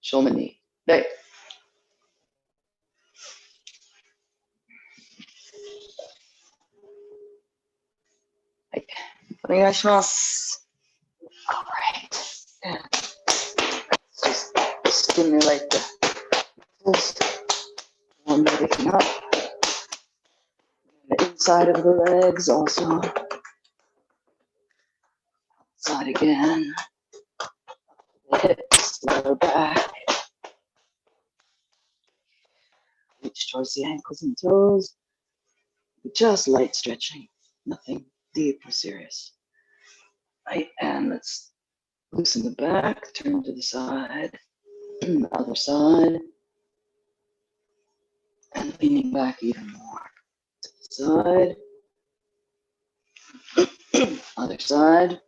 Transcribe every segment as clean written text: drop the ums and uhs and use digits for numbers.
Shomani. Right. Right. Onegaishimasu. All right. And let's just stimulate the muscles. One waking up. The inside of the legs also. Outside again. The hips, lower back. Reach towards the ankles and toes. Just light stretching. Nothing deep or serious. Right, and let's loosen the back, turn to the side, the other side, and leaning back even more. To the side, other side,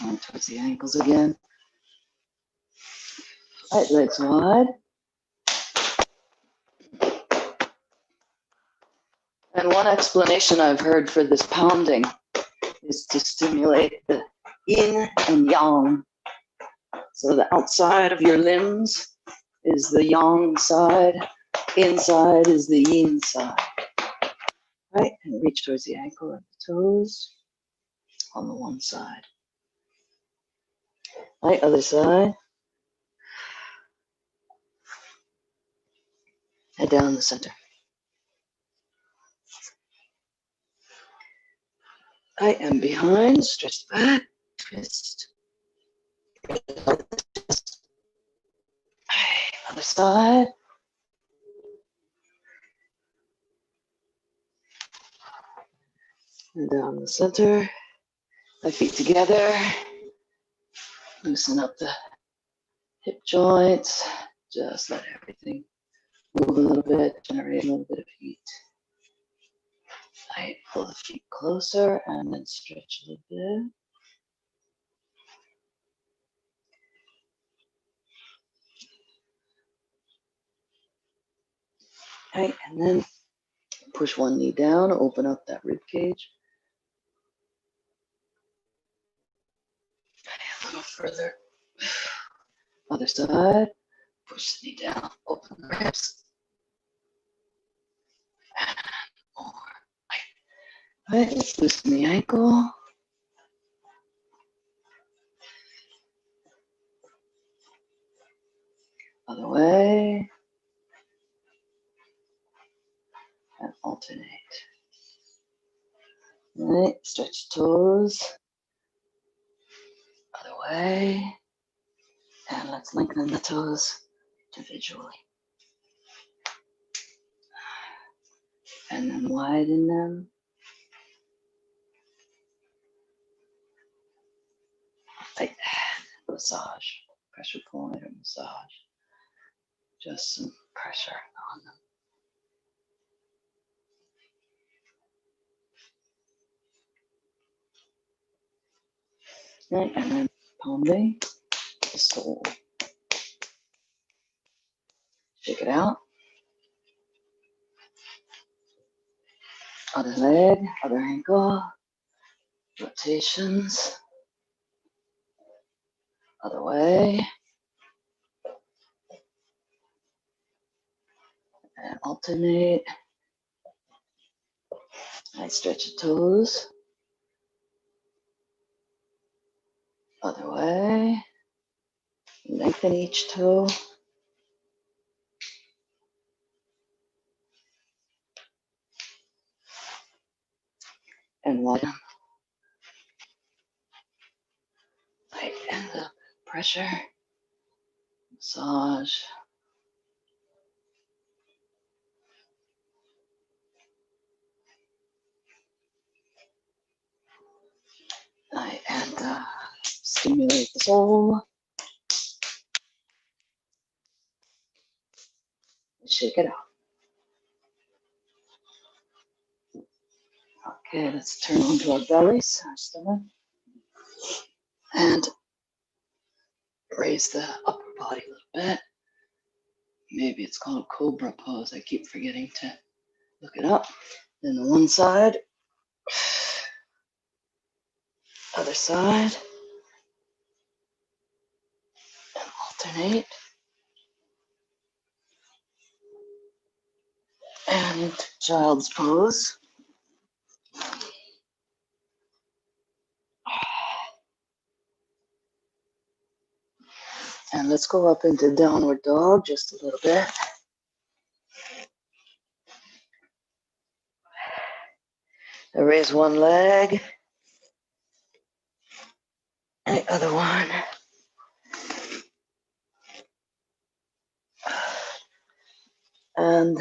and towards the ankles again. Right, legs wide. And one explanation I've heard for this pounding is to stimulate the yin and yang. So the outside of your limbs is the yang side, inside is the yin side. Right, and reach towards the ankle and the toes on the one side. Right, other side. Head down the center. Right, and behind, stretch the back, twist. Other side. And down the center. My feet together. Loosen up the hip joints. Just let everything move a little bit, generate a little bit of heat. Right, pull the feet closer and then stretch a little bit. Right, and then push one knee down, open up that rib cage. A little further. Other side. Push the knee down, open the ribs. And more. Right, let's loosen the ankle. Other way. And alternate. Right, stretch toes. Other way. And let's lengthen the toes individually. And then widen them. Like massage, pressure point or massage. Just some pressure on them. Right, and then pounding the sole. Shake it out. Other leg, other ankle. Rotations. Other way. And alternate. I stretch the toes. Other way. Lengthen each toe. And widen. Right, and the pressure. Massage. Right, and stimulate the soul. Shake it out. Okay, let's turn onto our bellies, our stomach, and raise the upper body a little bit. Maybe it's called cobra pose. I keep forgetting to look it up. Then the one side, other side. alternate. And into child's pose. And let's go up into downward dog just a little bit. I raise one leg, and the other one. And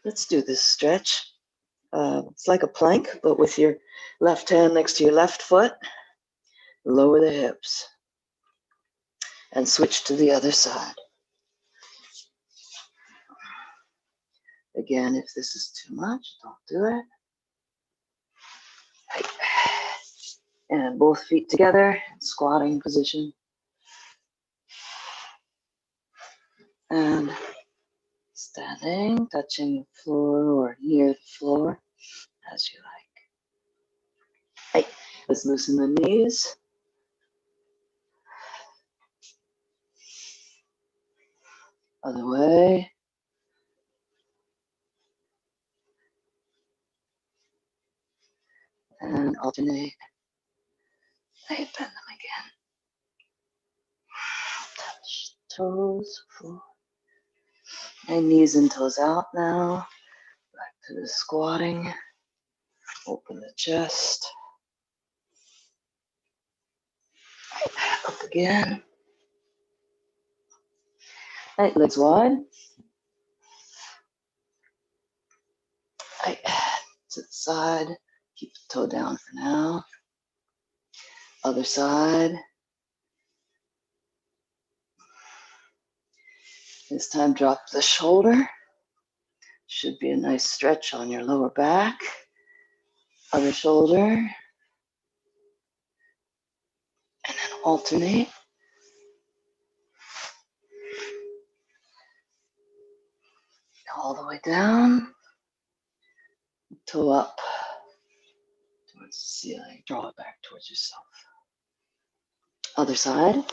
let's do this stretch. It's like a plank, but with your left hand next to your left foot. Lower the hips. And switch to the other side. Again, if this is too much, don't do it. And both feet together, squatting position. And standing, touching the floor or near the floor, as you like. Hey, let's loosen the knees. Other way. And alternate. Hey, bend them again. Touch toes, floor. And knees and toes out now. Back to the squatting. Open the chest. Up again. Right, legs wide. Right, to the side. Keep the toe down for now. Other side. This time drop the shoulder. Should be a nice stretch on your lower back. Other shoulder. And then alternate. All the way down. Toe up towards the ceiling. Draw it back towards yourself. Other side.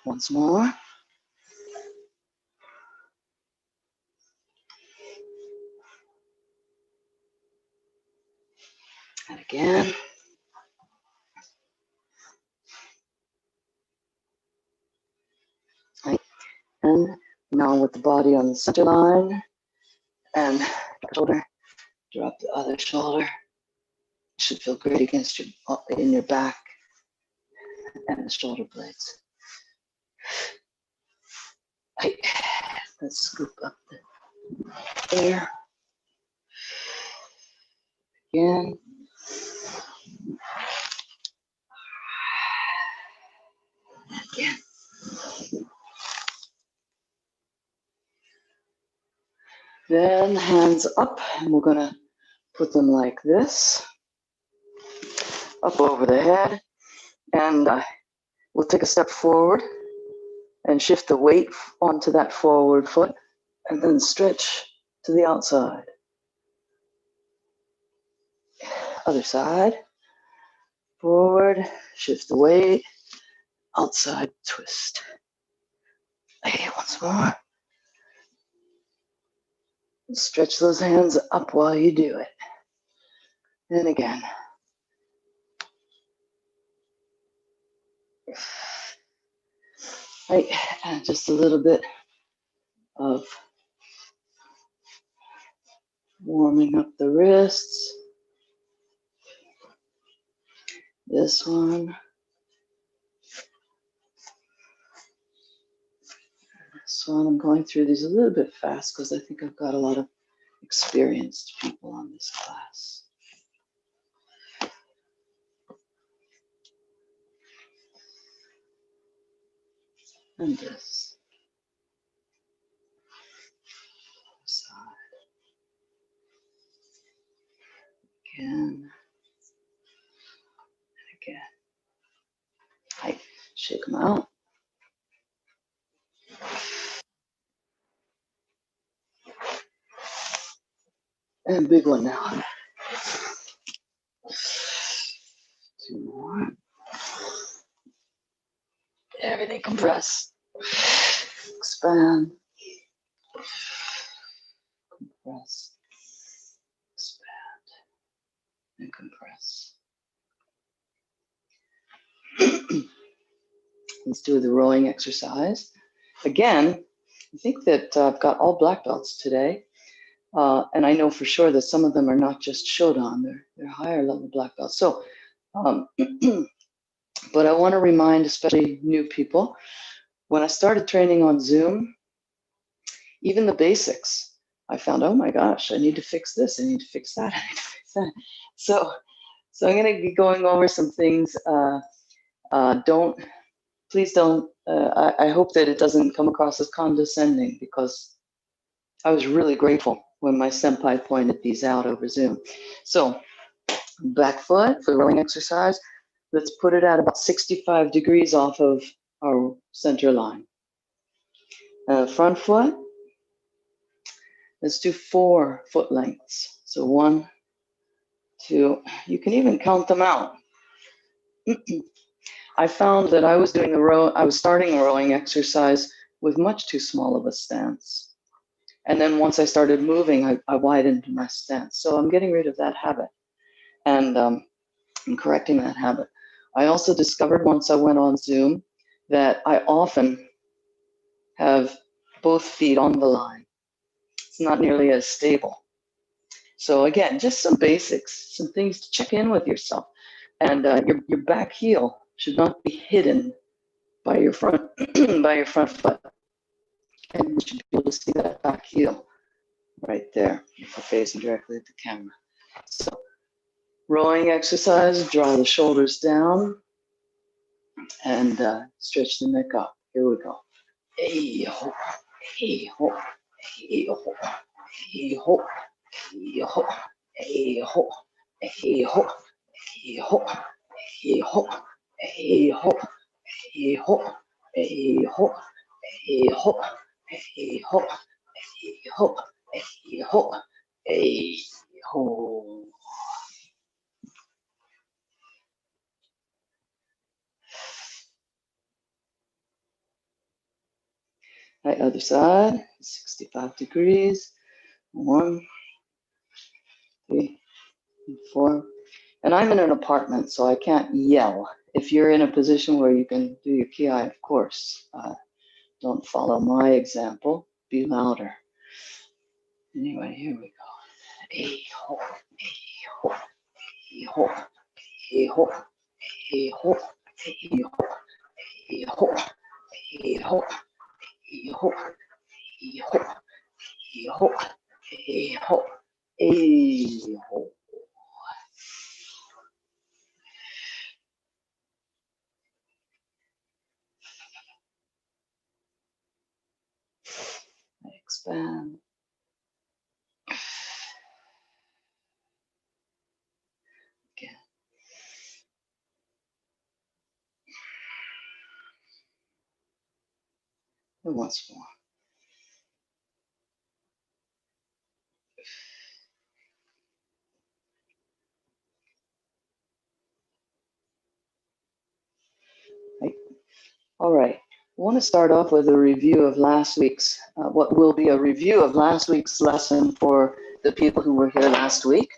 Once more. And again. Right. And now with the body on the center line. And shoulder. Drop the other shoulder. It should feel great against your in your back and the shoulder blades. Right. Let's scoop up the air. Again. Again. Then hands up, and we're gonna put them like this, up over the head, and we'll take a step forward and shift the weight onto that forward foot, and then stretch to the outside. Other side, forward, shift the weight, outside twist. Okay, once more. Stretch those hands up while you do it. And again. Right, and just a little bit of warming up the wrists. This one. So I'm going through these a little bit fast because I think I've got a lot of experienced people on this class. And this. Side. Again. And again. Right. Shake them out. And big one now. everything compress. Expand. Compress. Expand. And compress. Let's do the rowing exercise. Again, I think that I've got all black belts today. And I know for sure that some of them are not just Shodan, they're higher level black belts. So, but I want to remind especially new people, when I started training on Zoom, even the basics, I found, oh my gosh, I need to fix this, I need to fix that, I need to fix that. So I'm going to be going over some things. Please don't, I hope that it doesn't come across as condescending, because I was really grateful when my senpai pointed these out over Zoom. So back foot for the rowing exercise, let's put it at about 65 degrees off of our center line. Front foot, let's do 4 foot lengths. So 1, 2, you can even count them out. I found that I was starting a rowing exercise with much too small of a stance. And then once I started moving, I widened my stance. So I'm getting rid of that habit. And I'm correcting that habit. I also discovered once I went on Zoom that I often have both feet on the line. It's not nearly as stable. So again, just some basics, some things to check in with yourself. And your back heel should not be hidden by your front foot. And you should be able to see that back heel right there if you're facing directly at the camera. So rowing exercise, draw the shoulders down and stretch the neck up. Here we go. Hey ho, hey ho, hey ho, hey ho, hey ho, hey ho, hey ho, hey ho, hey ho, hey ho, hey ho, hey ho, hey ho, hey ho, hey ho, hey ho, hey ho. Right, other side, 65 degrees. 1, 3, 4. And I'm in an apartment, so I can't yell. If you're in a position where you can do your ki, of course, don't follow my example. Be louder. Anyway, here we go. Hey ho, hey ho, hey ho, hey ho, hey ho, hey ho, hey ho, hey ho, hey ho, hey ho, hey ho, hey ho, hey ho. Expand. Again. And once more. Right. All right. I want to start off with a review of last week's, what will be a review of last week's lesson for the people who were here last week.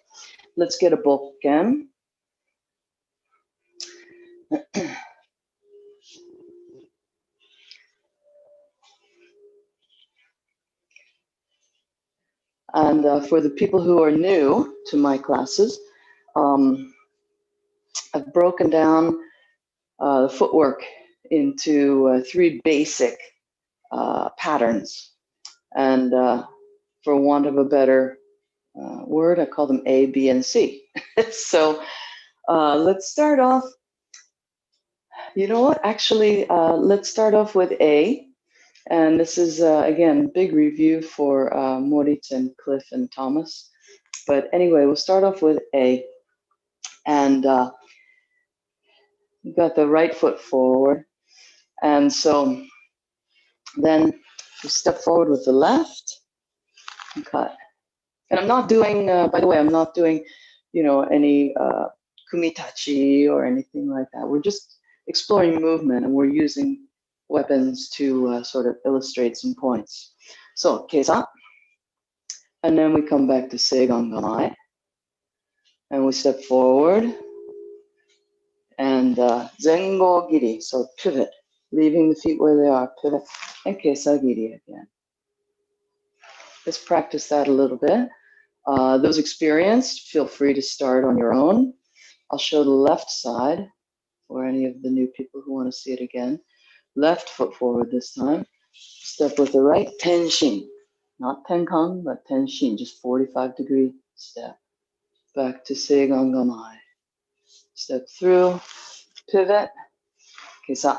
Let's get a book again. And for the people who are new to my classes, I've broken down the footwork into 3 basic patterns. And for want of a better word, I call them A, B, and C. So let's start off. You know what? Actually, let's start off with A. And this is, again, big review for Moritz and Cliff and Thomas. But anyway, we'll start off with A. And you've got the right foot forward. And so then you step forward with the left and cut. And I'm not doing, by the way, I'm not doing, any kumitachi or anything like that. We're just exploring movement, and we're using weapons to sort of illustrate some points. So, keisa. And then we come back to seigangamai. And we step forward. And zengo giri, so pivot. Leaving the feet where they are, pivot. And keisa giri again. Let's practice that a little bit. Those experienced, feel free to start on your own. I'll show the left side for any of the new people who want to see it again. Left foot forward this time. Step with the right, tenshin. Not tenkang, but tenshin, just 45-degree step. Back to seigangamai. Step through, pivot, keisa.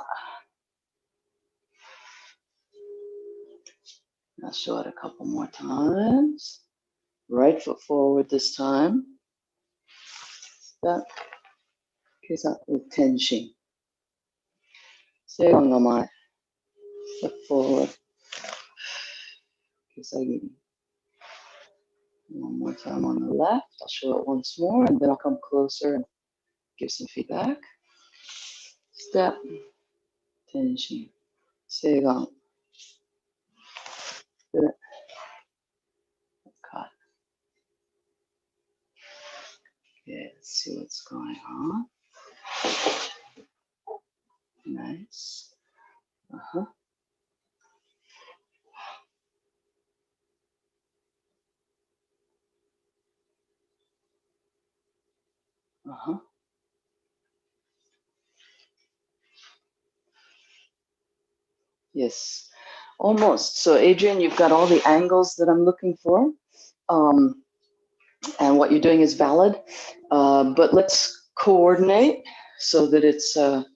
I'll show it a couple more times. Right foot forward this time. Step, keisa with tenshin. Seigangamai. Step forward. Keisa-giri. One more time on the left. I'll show it once more, and then I'll come closer and give some feedback. Step, tenshin, seigan, pivot, cut. Okay, let's see what's going on. Nice. Uh-huh. Uh-huh. Yes, almost. So Adrian, you've got all the angles that I'm looking for. And what you're doing is valid. But let's coordinate so that it's the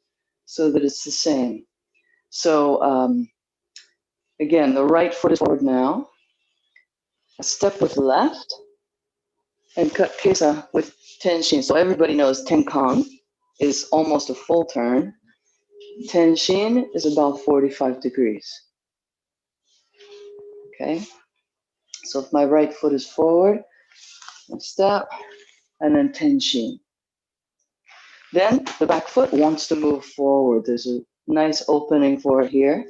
same. So again, the right foot is forward now. A step with the left, and cut keisa with tenshin. So everybody knows tenkang is almost a full turn. Tenshin is about 45 degrees. Okay. So if my right foot is forward, I step, and then tenshin. Then the back foot wants to move forward. There's a nice opening for it here.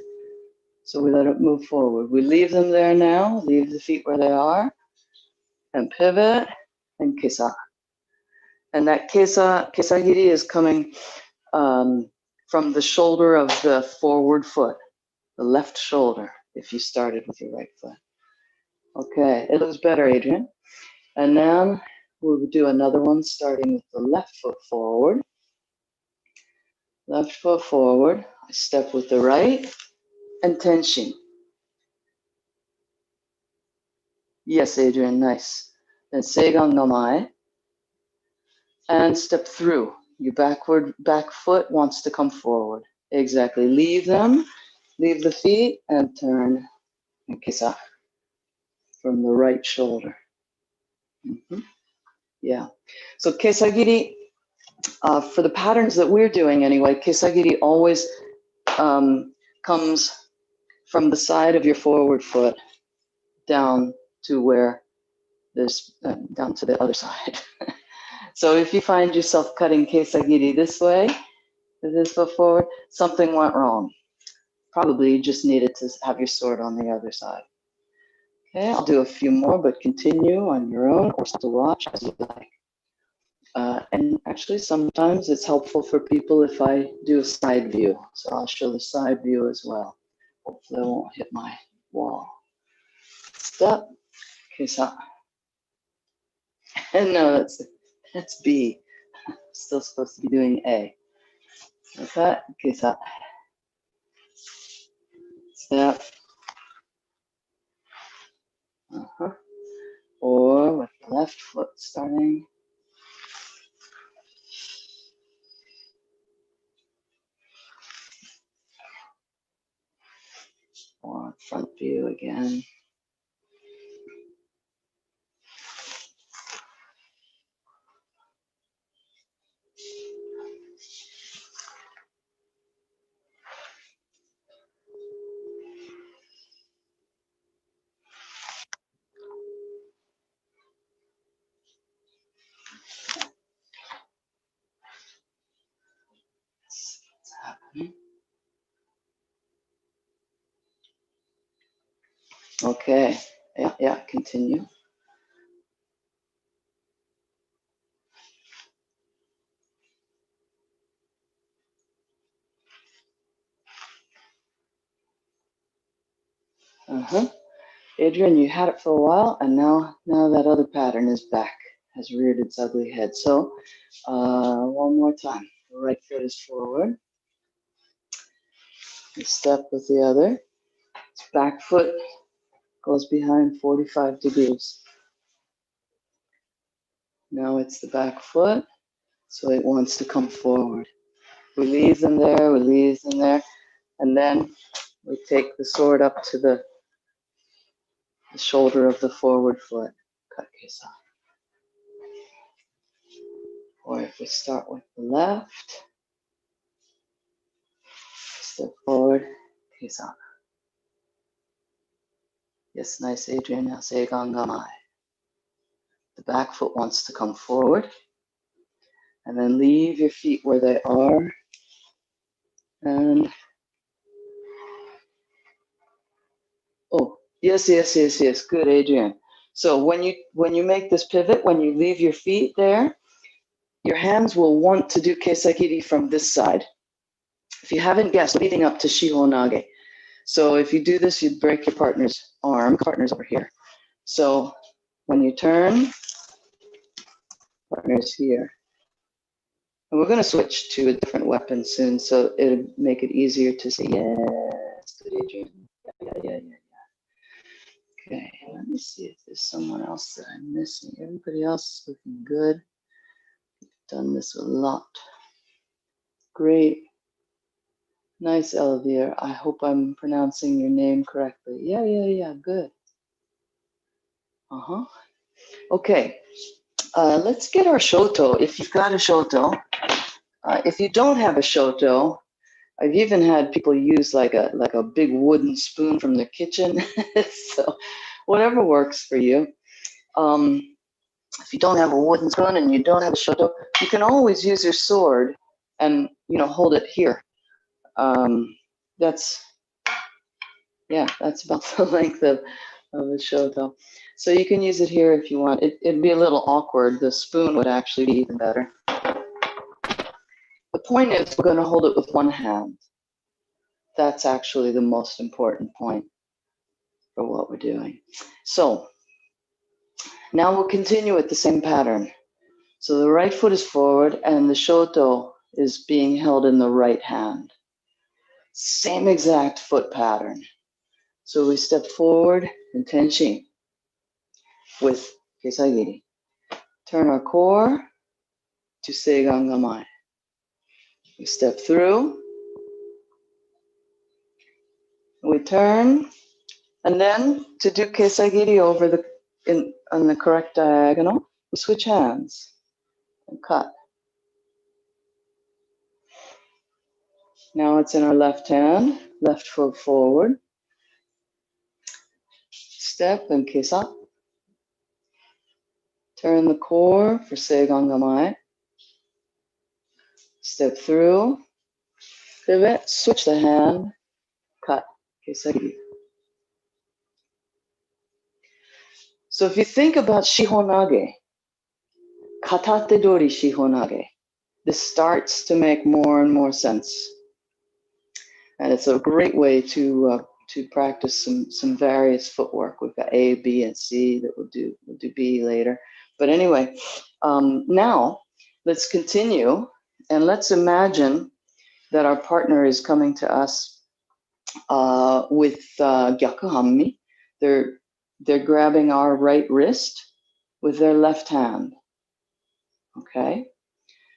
So we let it move forward. We leave them there now, leave the feet where they are, and pivot, and keisa. And that keisa-giri is coming from the shoulder of the forward foot, the left shoulder, if you started with your right foot. Okay, it looks better, Adrian. And now we'll do another one starting with the left foot forward. Left foot forward, I step with the right, and tenshin. Yes, Adrian, nice. Then seigangamai, and step through. Your back foot wants to come forward. Exactly. Leave them, leave the feet, and turn and keisa from the right shoulder. Mm-hmm. Yeah. So keisa-giri, for the patterns that we're doing anyway, keisa-giri always comes from the side of your forward foot down to where there's down to the other side. So if you find yourself cutting keisa-giri this way, with this foot forward, something went wrong. Probably you just needed to have your sword on the other side. Okay, I'll do a few more, but continue on your own or to watch as you like. And actually, sometimes it's helpful for people if I do a side view. So I'll show the side view as well. Hopefully I won't hit my wall. Step, keisa. And no, that's B. Still supposed to be doing A. Okay, keisa. Step. Uh-huh. Or with the left foot starting. Or front view again. What's happening? Okay, yeah, continue. Adrian, you had it for a while, and now that other pattern is back, has reared its ugly head. So, one more time. The right foot is forward. You step with the other. Its back foot goes behind 45 degrees. Now it's the back foot, so it wants to come forward. We leave them there, and then we take the sword up to the shoulder of the forward foot. Or if we start with the left, step forward, kesan. Yes, nice, Adrian. Now say gangamai. The back foot wants to come forward, and then leave your feet where they are, and oh, yes. Good, Adrian. So when you make this pivot, when you leave your feet there, your hands will want to do keisakiri from this side. If you haven't guessed, leading up to Shihonage. So if you do this, you'd break your partner's arm. Partner's over here. So when you turn, partner's here. And we're going to switch to a different weapon soon, so it'll make it easier to see. Yes, good, Adrian. Yeah. Okay, let me see if there's someone else that I'm missing. Everybody else is looking good. Done this a lot. Great. Nice, Elvira. I hope I'm pronouncing your name correctly. Yeah. Good. Okay. Let's get our shoto. If you've got a shoto, if you don't have a shoto, I've even had people use like a big wooden spoon from the kitchen. So whatever works for you. If you don't have a wooden spoon and you don't have a shoto, you can always use your sword and hold it here. That's about the length of a shoto. So you can use it here if you want. It'd be a little awkward. The spoon would actually be even better. The point is we're going to hold it with one hand. That's actually the most important point for what we're doing. So now we'll continue with the same pattern. So the right foot is forward and the shoto is being held in the right hand. Same exact foot pattern. So we step forward in tenshin with keisagiri. Turn our core to seigangamai. We step through. We turn, and then to do keisagiri over on the correct diagonal, we switch hands and cut. Now it's in our left hand, left foot forward. Step and kesa. Turn the core for seigangamai. Step through, pivot, switch the hand, cut, keisagiri. So if you think about Shihonage, katate dori Shihonage, this starts to make more and more sense. And it's a great way to practice some various footwork. We've got A, B, and C that we'll do B later. But anyway, now let's continue and let's imagine that our partner is coming to us with gyaku hammi. They're grabbing our right wrist with their left hand. Okay?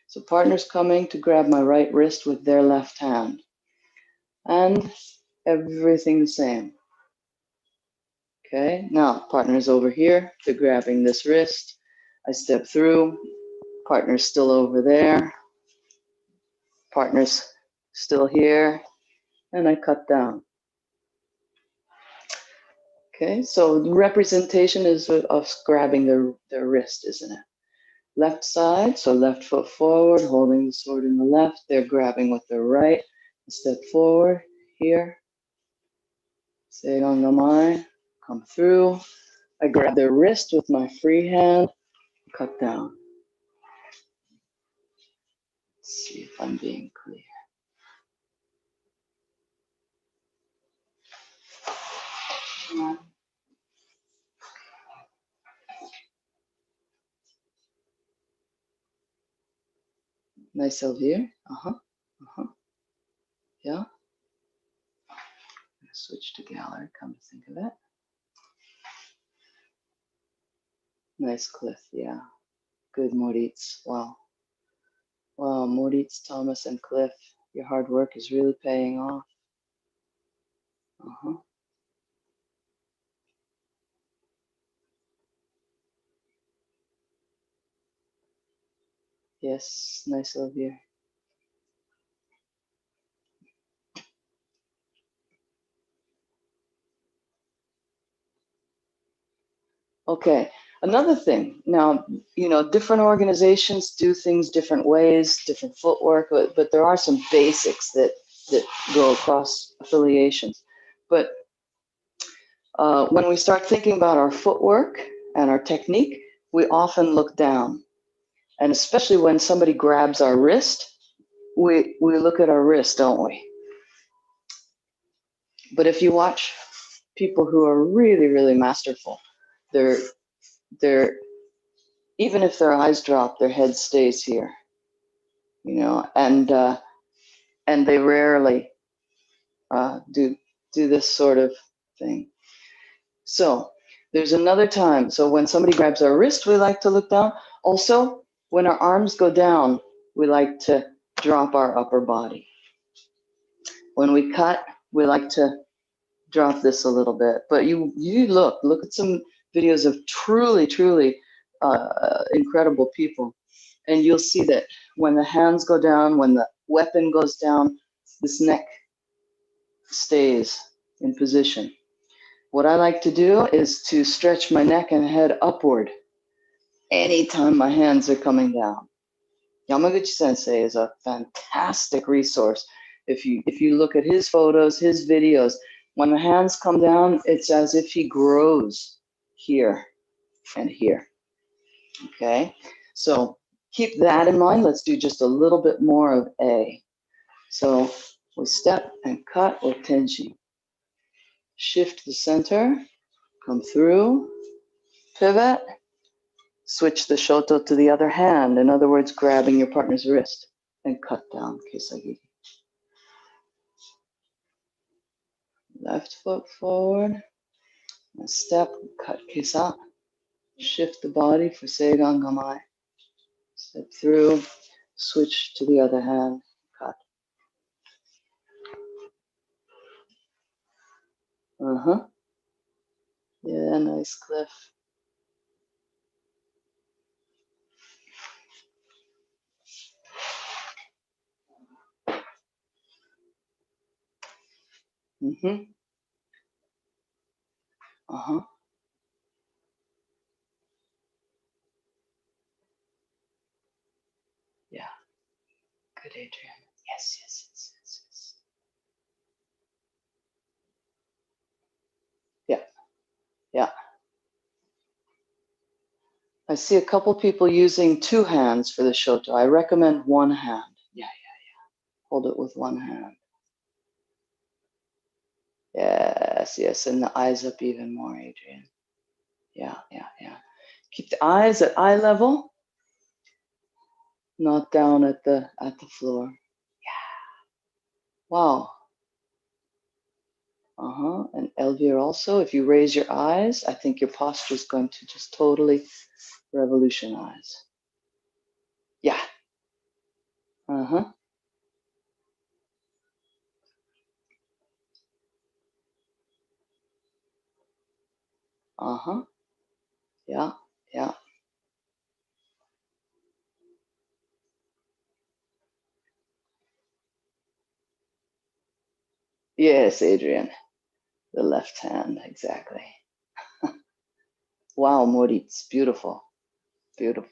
So partner's coming to grab my right wrist with their left hand. And everything the same. Okay, now partner's over here. They're grabbing this wrist. I step through. Partner's still over there. Partner's still here. And I cut down. Okay, so the representation is of us grabbing their wrist, isn't it? Left side, so left foot forward, holding the sword in the left. They're grabbing with their right. Step forward here. Seigangamai. come through. I grab their wrist with my free hand, cut down. Let's see if I'm being clear. Nice over here. Yeah. Switch to gallery, come to think of it. Nice Cliff, yeah. Good Moritz, wow. Wow, Moritz, Thomas, and Cliff, your hard work is really paying off. Yes, nice over here. Okay, another thing. Now, you know, different organizations do things different ways, different footwork, but there are some basics that go across affiliations. But when we start thinking about our footwork and our technique, we often look down. And especially when somebody grabs our wrist, we look at our wrist, don't we? But if you watch people who are really, really masterful, they're even if their eyes drop, their head stays here, you know, and they rarely do this sort of thing. So there's another time. So when somebody grabs our wrist, we like to look down. Also, when our arms go down, we like to drop our upper body. When we cut, we like to drop this a little bit. But you look at some videos of truly incredible people, and you'll see that when the hands go down, when the weapon goes down, this neck stays in position. What I like to do is to stretch my neck and head upward anytime my hands are coming down. Yamaguchi Sensei is a fantastic resource. If you look at his photos, his videos, when the hands come down, it's as if he grows here and here. Okay, so keep that in mind. Let's do just a little bit more of A. So we step and cut with tenshi. Shift the center, come through, pivot, switch the shoto to the other hand. In other words, grabbing your partner's wrist and cut down keisagiri. Left foot forward, and step, cut kesa. Shift the body for seigan gamai. Step through, switch to the other hand, cut. Yeah, nice Cliff. Yeah. Good, Adrian. Yes. Yeah. I see a couple people using two hands for the shoto. I recommend one hand. Yeah. Hold it with one hand. Yes. And the eyes up even more, Adrian. Yeah. Keep the eyes at eye level, not down at the floor. Yeah. Wow. And Elvira also, if you raise your eyes, I think your posture is going to just totally revolutionize. Yeah. Yeah. Yes, Adrian. The left hand, exactly. Wow, Moritz, beautiful. Beautiful.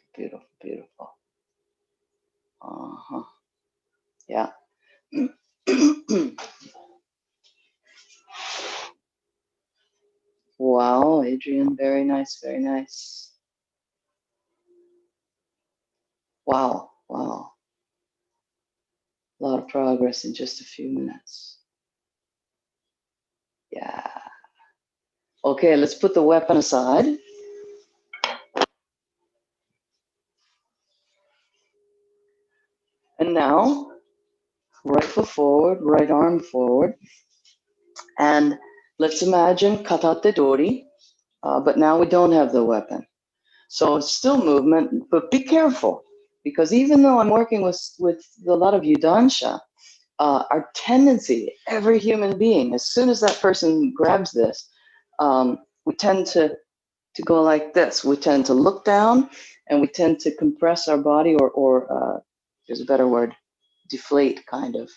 Yeah. Wow, Adrian, very nice, very nice. Wow, wow. A lot of progress in just a few minutes. Yeah. Okay, let's put the weapon aside. And now, right foot forward, right arm forward. And let's imagine katate dori, but now we don't have the weapon. So it's still movement, but be careful, because even though I'm working with a lot of yudansha, our tendency, every human being, as soon as that person grabs this, we tend to go like this. We tend to look down, and we tend to compress our body, or there's a better word, deflate, kind of.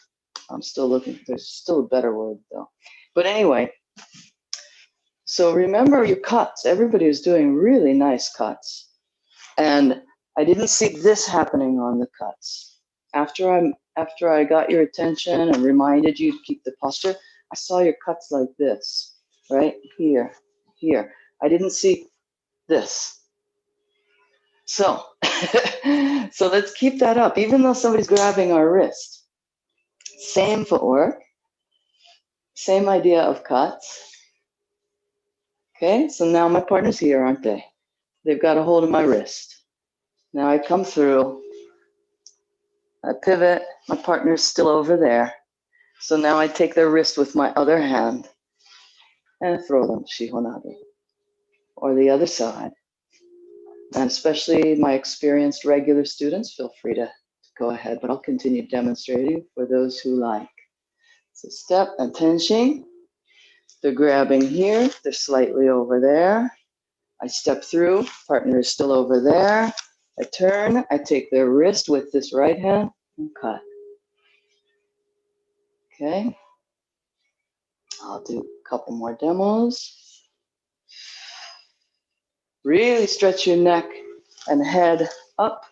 I'm still looking. There's still a better word though. But anyway, so remember your cuts. Everybody was doing really nice cuts, and I didn't see this happening on the cuts. After I got your attention and reminded you to keep the posture, I saw your cuts like this, right here, here. I didn't see this. So, so let's keep that up, even though somebody's grabbing our wrist. Same footwork, same idea of cuts. Okay, so now my partner's here, aren't they? They've got a hold of my wrist. Now I come through, I pivot, my partner's still over there. So now I take their wrist with my other hand and throw them Shihonage, or the other side. And especially my experienced regular students, feel free to go ahead, but I'll continue demonstrating for those who like. So step and tenshin. They're grabbing here, they're slightly over there. I step through, partner is still over there. I turn, I take their wrist with this right hand and cut. Okay, I'll do a couple more demos. Really stretch your neck and head up.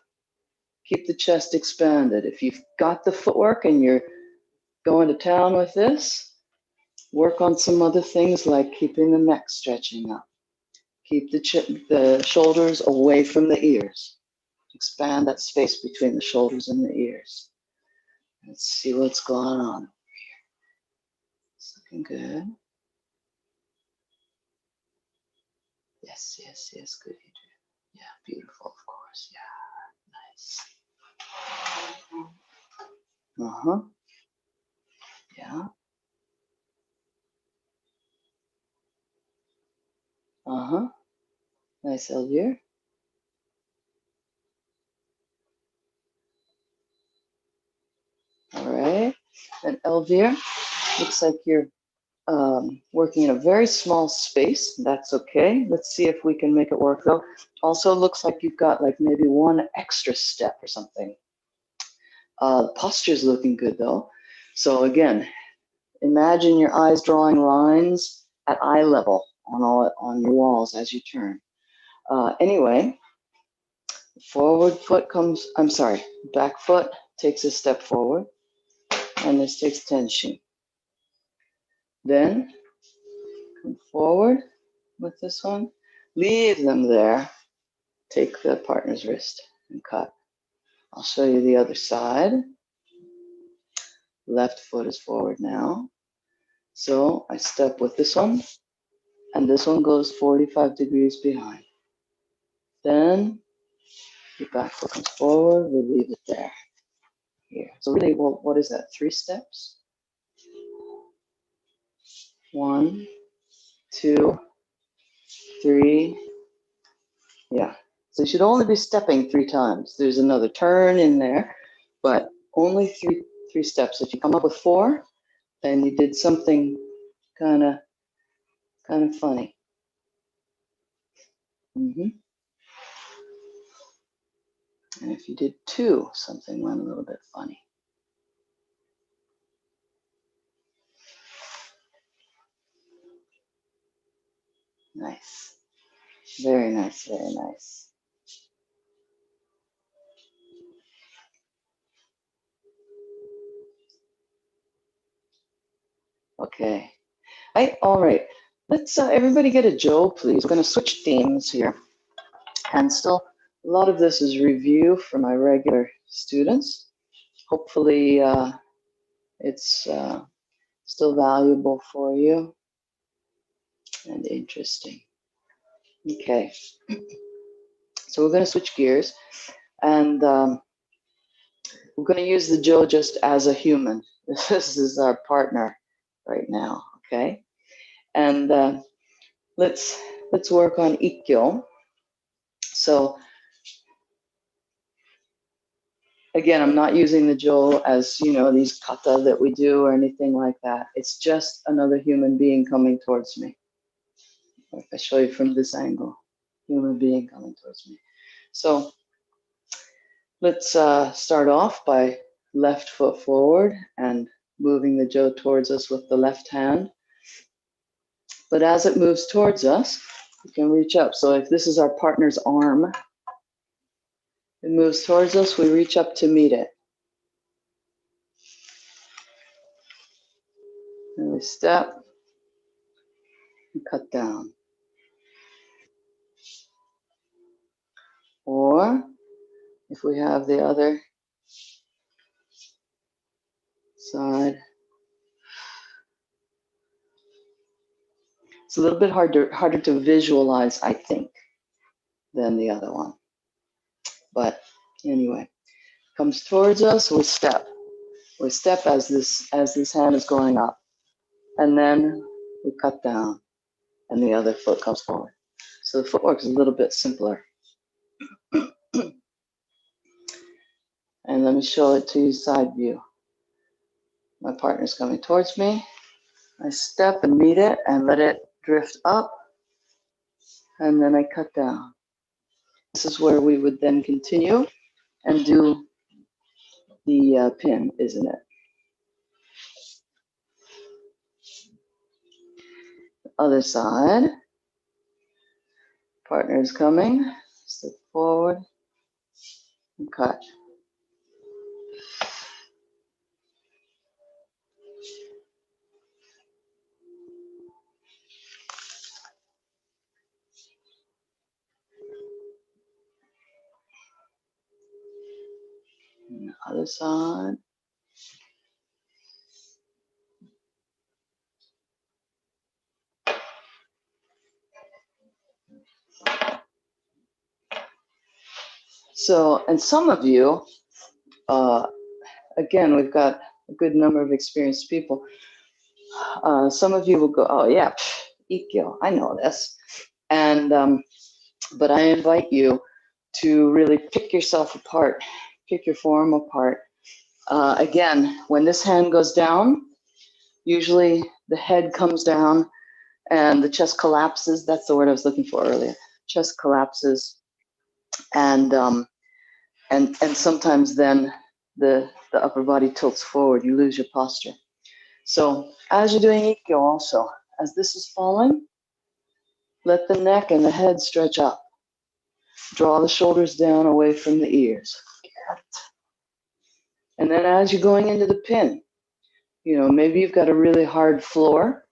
Keep the chest expanded. If you've got the footwork and you're going to town with this, work on some other things like keeping the neck stretching up. Keep the shoulders away from the ears. Expand that space between the shoulders and the ears. Let's see what's going on over here. It's looking good. Yes, yes, yes, good, Adrian. Yeah, beautiful, of course. Yeah, nice. Uh-huh. Yeah. Uh-huh. Nice, Elvira. All right. And Elvira, looks like you're working in a very small space. That's okay. Let's see if we can make it work though. Also looks like you've got like maybe one extra step or something. The posture's looking good though. So again, imagine your eyes drawing lines at eye level on your walls as you turn. Anyway, forward foot comes, back foot takes a step forward, and this takes tension. Then come forward with this one, leave them there, take the partner's wrist and cut. I'll show you the other side. Left foot is forward now. So I step with this one, and this one goes 45 degrees behind. Then the back foot comes forward, we leave it there. Here. So really, well, what is that? 3 steps? 1, 2, 3. Yeah. So you should only be stepping 3 times. There's another turn in there, but only three steps. If you come up with 4, then you did something kind of funny. And if you did 2, something went a little bit funny. Nice. Very nice, very nice. Okay. All right. Let's everybody get a Jo, please. We're going to switch themes here. And still, a lot of this is review for my regular students. Hopefully, it's still valuable for you and interesting. Okay, so we're going to switch gears, and we're going to use the Jo just as a human. This is our partner right now, okay? And let's work on Ikkyo. So again, I'm not using the Jo as, you know, these kata that we do or anything like that. It's just another human being coming towards me. If I show you from this angle, human being coming towards me. So let's start off by left foot forward and moving the Jo towards us with the left hand. But as it moves towards us, you can reach up. So if this is our partner's arm, it moves towards us, we reach up to meet it. And we step and cut down. Or if we have the other side, it's a little bit harder to visualize, I think, than the other one. But anyway, comes towards us, we step. We step as this hand is going up. And then we cut down and the other foot comes forward. So the footwork is a little bit simpler. And let me show it to you side view. My partner's coming towards me. I step and meet it and let it drift up. And then I cut down. This is where we would then continue and do the pin, isn't it? Other side. Partner is coming. Step forward and cut. And the other side. So, and some of you, again, we've got a good number of experienced people. Some of you will go, oh yeah, Ikkyo, I know this. And, but I invite you to really pick yourself apart, pick your form apart. Again, when this hand goes down, usually the head comes down and the chest collapses. That's the word I was looking for earlier. Chest collapses, and sometimes then the upper body tilts forward. You lose your posture. So as you're doing Ikkyo also, as this is falling, let the neck and the head stretch up. Draw the shoulders down away from the ears. And then as you're going into the pin, you know, maybe you've got a really hard floor,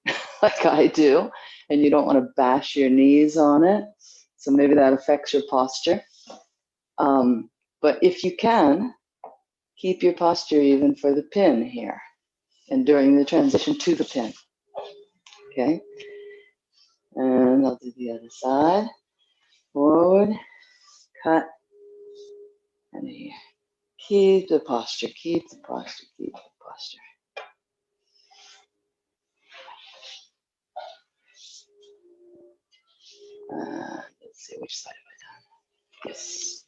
like I do, and you don't want to bash your knees on it. So maybe that affects your posture. But if you can, keep your posture even for the pin here and during the transition to the pin. Okay? And I'll do the other side. Forward, cut, and here. Keep the posture, keep the posture, keep the posture. Let's see, which side have I done? Yes.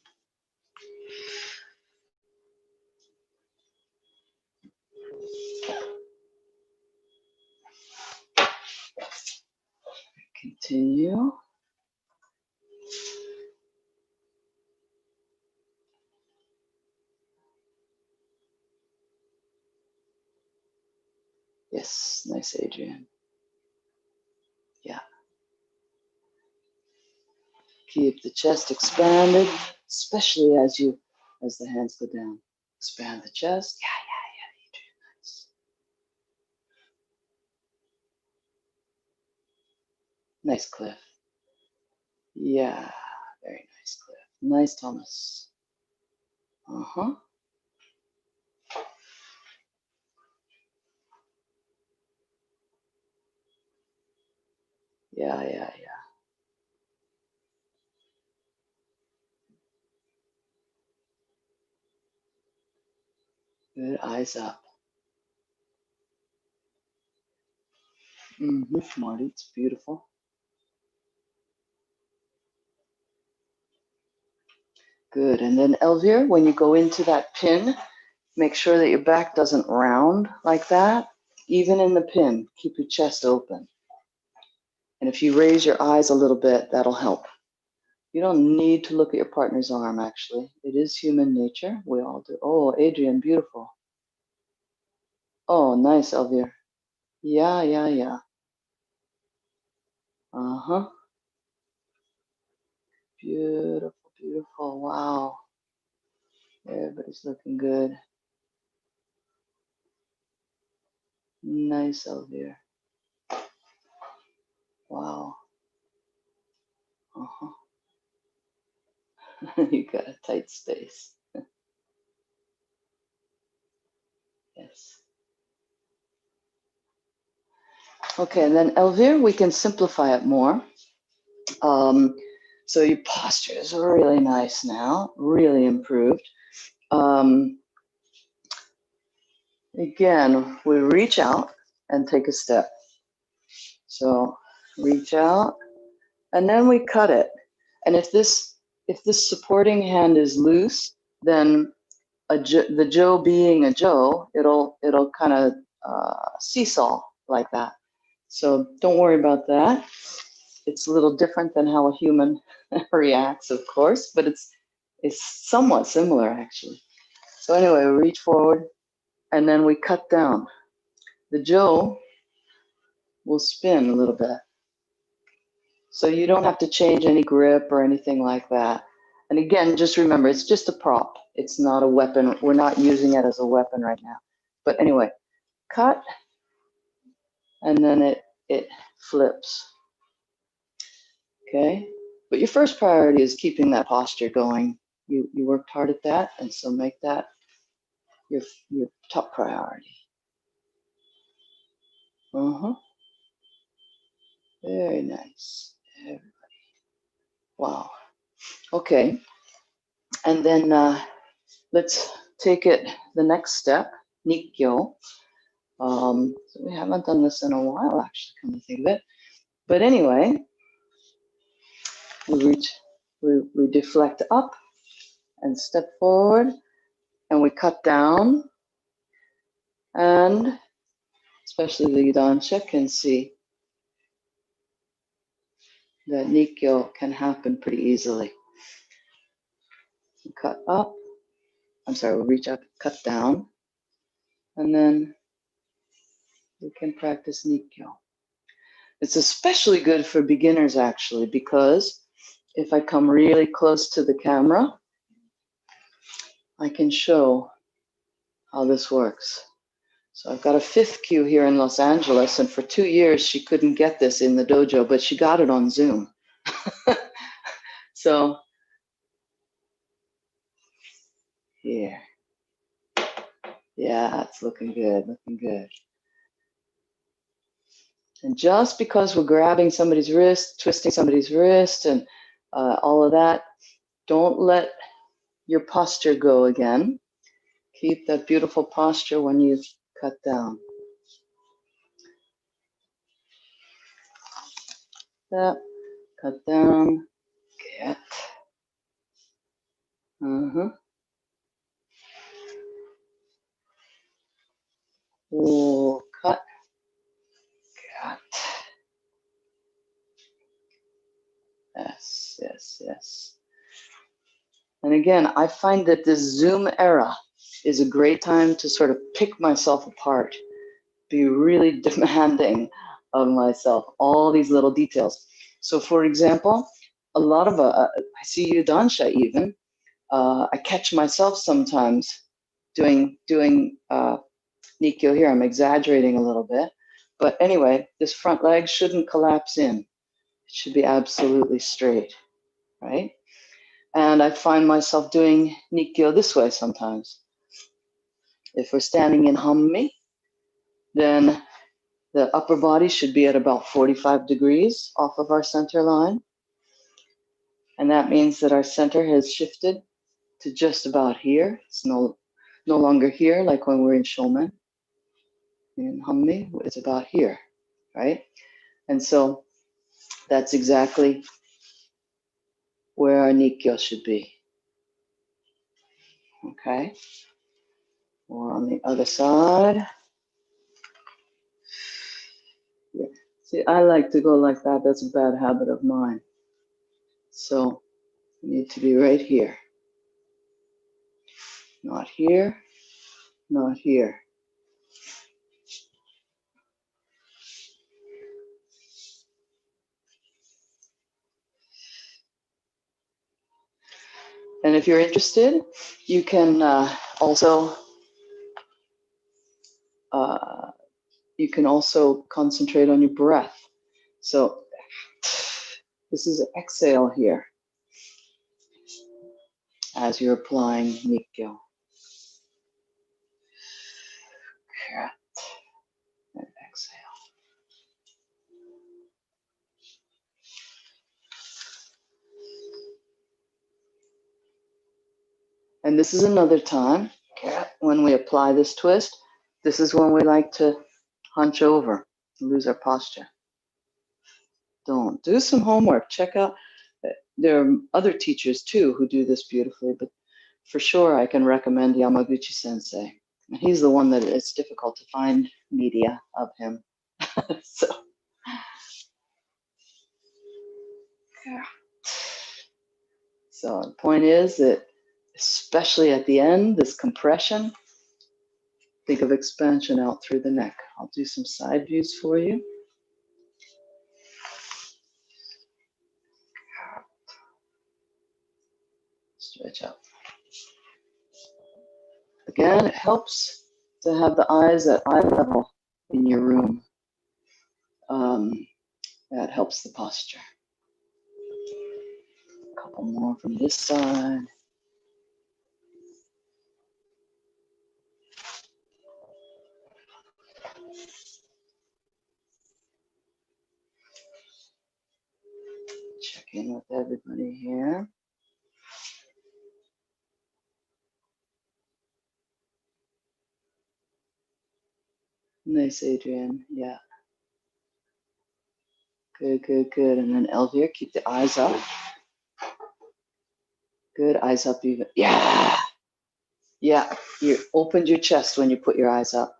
Continue. Yes, nice, Adrian. Yeah. Keep the chest expanded, especially as the hands go down. Expand the chest. Yeah, Adrian, nice. Nice, Cliff. Yeah, very nice, Cliff. Nice, Thomas. Uh-huh. Yeah, yeah, yeah. Good, eyes up. Mm-hmm, Marty, it's beautiful. Good, and then Elvir, when you go into that pin, make sure that your back doesn't round like that. Even in the pin, keep your chest open. And if you raise your eyes a little bit, that'll help. You don't need to look at your partner's arm, actually. It is human nature. We all do. Oh, Adrian, beautiful. Oh, nice, Elvir. Yeah, yeah, yeah. Uh-huh. Beautiful, beautiful. Wow. Everybody's looking good. Nice, Elvir. Wow. Uh-huh. You got a tight space. Yes. Okay, and then Elvir, we can simplify it more. So your posture is really nice now, really improved. Again, we reach out and take a step. So reach out, and then we cut it. And if this supporting hand is loose, then the Joe being a Joe, it'll kind of seesaw like that. So don't worry about that. It's a little different than how a human reacts, of course, but it's somewhat similar actually. So anyway, we reach forward and then we cut down. The Joe will spin a little bit. So you don't have to change any grip or anything like that. And again, just remember, it's just a prop. It's not a weapon. We're not using it as a weapon right now. But anyway, cut, and then it flips. Okay? But your first priority is keeping that posture going. You worked hard at that, and so make that your top priority. Uh-huh. Very nice. Everybody. Wow. Okay. And then let's take it the next step, Nikkyo. So we haven't done this in a while, actually, come to think of it. But anyway, we deflect up and step forward, and we cut down, and especially the Dansha can see that Nikkyo can happen pretty easily. We cut up, I'm sorry, we reach up, cut down, and then we can practice Nikkyo. It's especially good for beginners, actually, because if I come really close to the camera, I can show how this works. So I've got a 5th Q here in Los Angeles, and for 2 years she couldn't get this in the dojo, but she got it on Zoom. So here, yeah, it's looking good, looking good. And just because we're grabbing somebody's wrist, twisting somebody's wrist, and all of that, don't let your posture go again. Keep that beautiful posture when you cut down. That, cut down, get. Oh, cut, got. Yes, yes, yes. And again, I find that this Zoom era is a great time to sort of pick myself apart, be really demanding of myself, all these little details. So for example, a lot of, I see you, Dansha, even, I catch myself sometimes doing Nikkyo here. I'm exaggerating a little bit. But anyway, this front leg shouldn't collapse in. should be absolutely straight, right? And I find myself doing Nikkyo this way sometimes. If we're standing in Hammi, then the upper body should be at about 45 degrees off of our center line. And that means that our center has shifted to just about here. It's no longer here like when we're in Shomen. In Hammi, it's about here, right? And so that's exactly where our Nikkyo should be. Okay? Or on the other side. Yeah. See, I like to go like that. That's a bad habit of mine. So you need to be right here. Not here, not here. And if you're interested, you can also concentrate on your breath. So this is an exhale here as you're applying Nikkyo. And exhale. And this is another time when we apply this twist. This is when we like to hunch over, lose our posture. Don't. Do some homework. Check out. There are other teachers too who do this beautifully, but for sure I can recommend Yamaguchi Sensei. He's the one that it's difficult to find media of him. So the point is that especially at the end, this compression, think of expansion out through the neck. I'll do some side views for you. Stretch out. Again, it helps to have the eyes at eye level in your room. That helps the posture. A couple more from this side. Check in with everybody here. Nice, Adrian. Yeah. Good, good, good. And then Elvira, keep the eyes up. Good, eyes up even. Yeah. Yeah, you opened your chest when you put your eyes up.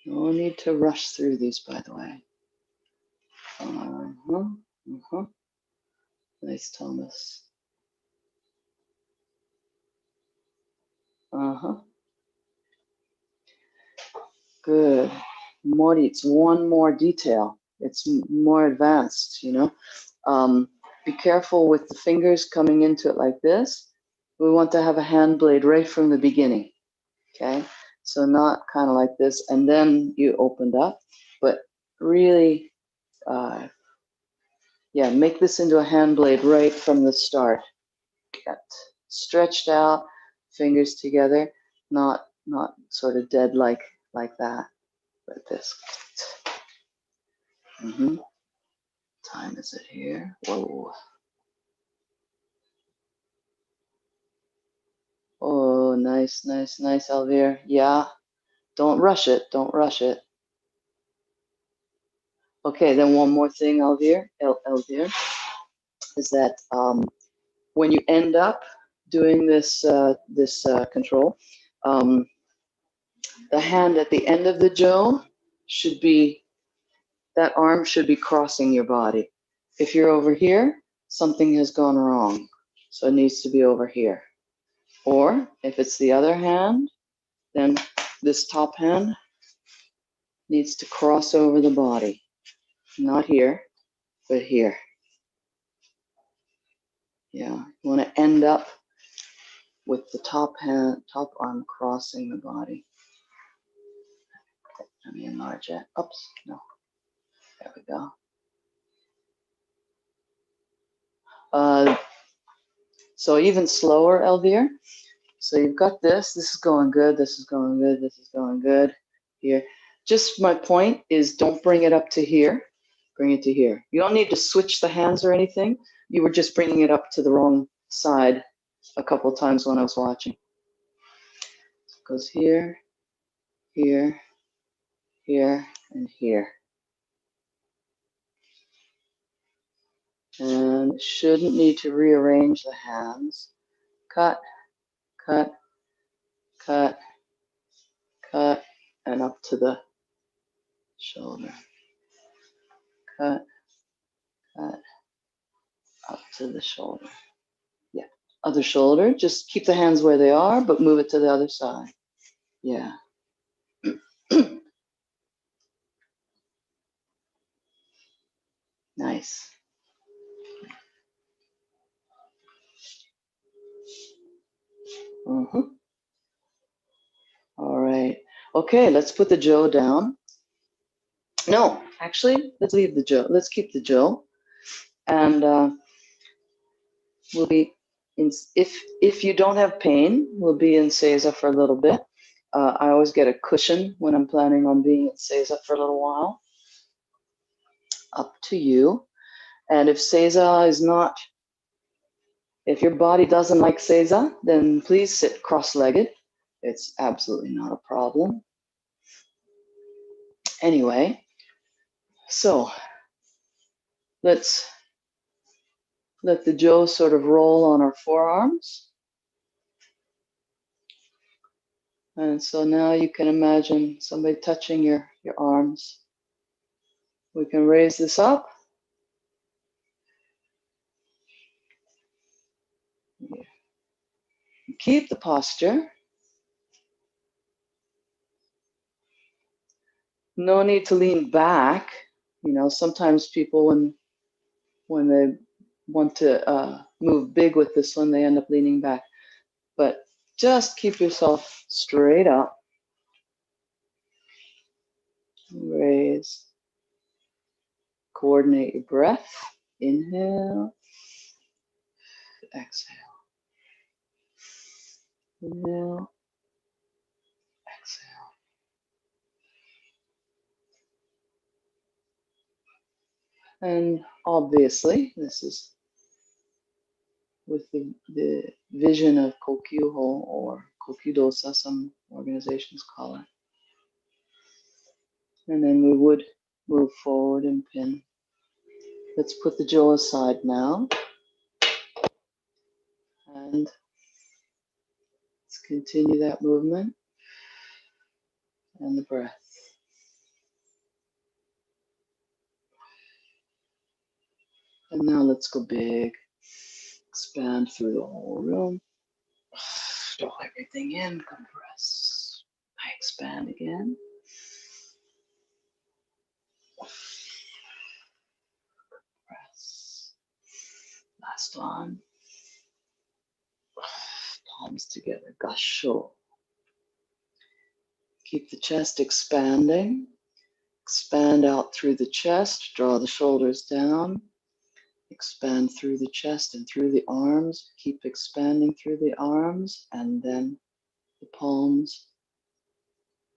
No need to rush through these, by the way. Nice, Thomas. Good. Moritz, one more detail. It's more advanced, you know. Be careful with the fingers coming into it like this. We want to have a hand blade right from the beginning, okay? So not kind of like this, and then you opened up, but really, yeah, make this into a hand blade right from the start. Get stretched out, fingers together, not sort of dead like that, but this. Time is it here? Whoa. Oh, nice, nice, nice, Elvira. Yeah, don't rush it. Don't rush it. Okay, then one more thing, Elvira, is that when you end up doing this control, the hand at the end of the jo should be, that arm should be crossing your body. If you're over here, something has gone wrong, so it needs to be over here. Or if it's the other hand, then this top hand needs to cross over the body. Not here, but here. Yeah, you want to end up with the top arm crossing the body. Let me enlarge it. Oops, no. There we go. So even slower, Elvire. So you've got this. This is going good. This is going good. This is going good. Here. Just my point is don't bring it up to here. Bring it to here. You don't need to switch the hands or anything. You were just bringing it up to the wrong side a couple of times when I was watching. It goes here, here, here, and here. And shouldn't need to rearrange the hands. Cut, cut, cut, cut, and up to the shoulder. Cut, cut, up to the shoulder. Yeah, other shoulder. Just keep the hands where they are, but move it to the other side. Yeah. Nice. All right. Okay, let's put the Jo down. No, actually, let's leave the Jo. Let's keep the Jo. And we'll be in, if you don't have pain, we'll be in Seiza for a little bit. I always get a cushion when I'm planning on being in Seiza for a little while. Up to you. And if Seiza is not, if your body doesn't like Seiza, then please sit cross-legged. It's absolutely not a problem. Anyway, so let's let the Jo sort of roll on our forearms. And so now you can imagine somebody touching your arms. We can raise this up. Keep the posture. No need to lean back. You know, sometimes people, when they want to move big with this one, they end up leaning back. But just keep yourself straight up. Raise. Coordinate your breath. Inhale. Exhale. Inhale. Exhale. And obviously, this is with the vision of Kokyuho or Kokyudosa, some organizations call it. And then we would move forward and pin. Let's put the Jo aside now. And let's continue that movement and the breath. And now let's go big. Expand through the whole room. Draw everything in, compress. I expand again. Compress. Last one. Palms together. Gasho. Keep the chest expanding. Expand out through the chest. Draw the shoulders down. Expand through the chest and through the arms. Keep expanding through the arms, and then the palms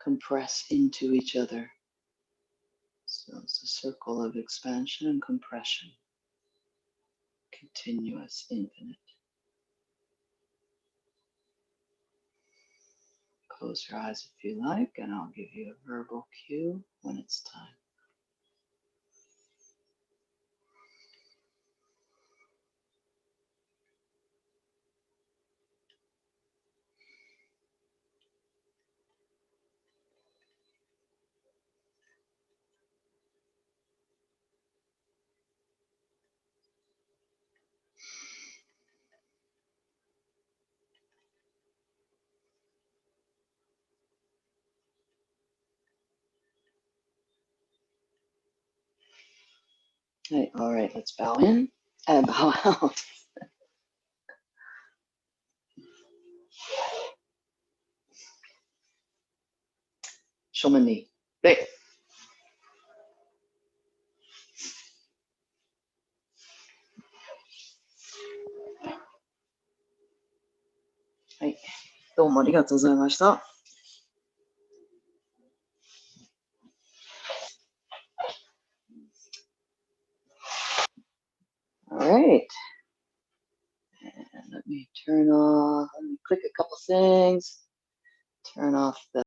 compress into each other. So it's a circle of expansion and compression. Continuous, infinite. Close your eyes if you like, and I'll give you a verbal cue when it's time. Hey, all right, let's bow in and bow out. Shomani. はい。はい。どうもありがとうございました。All right. And let me click a couple things, turn off the